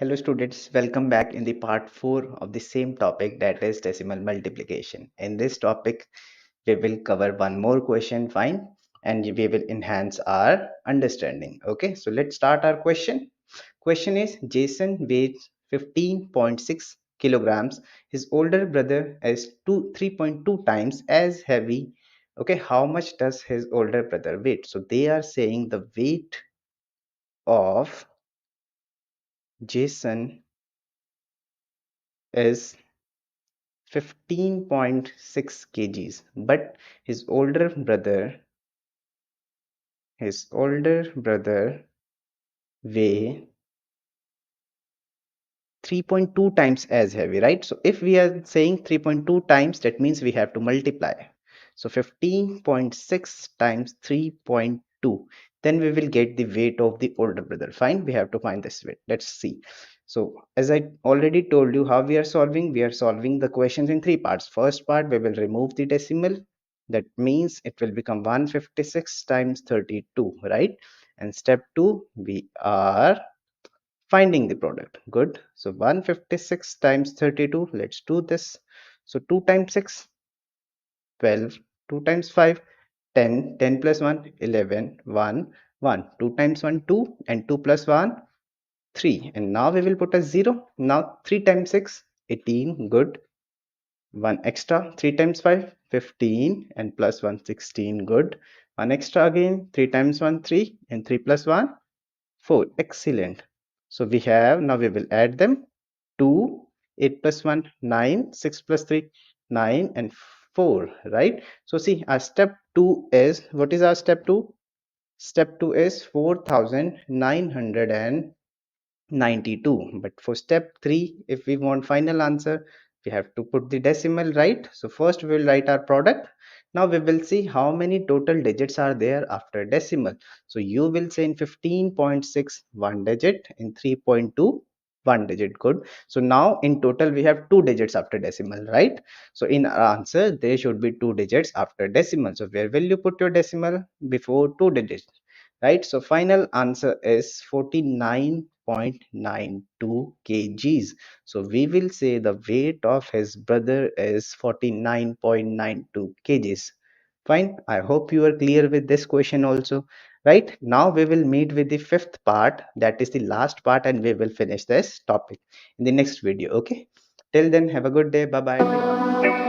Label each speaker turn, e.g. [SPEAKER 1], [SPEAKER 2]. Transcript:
[SPEAKER 1] Hello students, welcome back in the part 4 of the same topic, that is decimal multiplication. In this topic, we will cover one more question, fine, and we will enhance our understanding. Okay, so let's start our question. Question is, Jason weighs 15.6 kilograms. His older brother is 3.2 times as heavy. Okay, how much does his older brother weight? So they are saying the weight of Jason is 15.6 kgs, but his older brother weigh 3.2 times as heavy, right? So if we are saying 3.2 times, that means we have to multiply. So 15.6 times 3.2, then we will get the weight of the older brother. Fine, we have to find this weight. Let's see. So as I already told you how we are solving the questions in three parts. First part, we will remove the decimal. That means it will become 156 times 32, right? And step 2, we are finding the product. Good. So 156 times 32, let's do this. So 2 times 6, 12, 2 times 5, 10, 10 plus 1, 11, 1, 1, 2 times 1, 2, and 2 plus 1, 3. And now we will put a 0. Now 3 times 6, 18, good. 1 extra, 3 times 5, 15, and plus 1, 16, good. 1 extra again, 3 times 1, 3, and 3 plus 1, 4. Excellent. So we have, now we will add them. 2, 8 plus 1, 9, 6 plus 3, 9, and 4, right? So see, our step 2 is, what is our step 2? Step 2 is 4,992. But for step 3, if we want final answer, we have to put the decimal, right? So first we will write our product. Now we will see how many total digits are there after decimal. So you will say in 15.6 one digit, in 3.2 one digit, good. So now in total we have two digits after decimal, right? So in our answer there should be two digits after decimal. So where will you put your decimal before two digits, right? So final answer is 49.92 kgs. So we will say the weight of his brother is 49.92 kgs. Fine, I hope you are clear with this question also. Right, now we will meet with the fifth part, that is the last part, and we will finish this topic in the next video. Okay, till then, have a good day. Bye bye.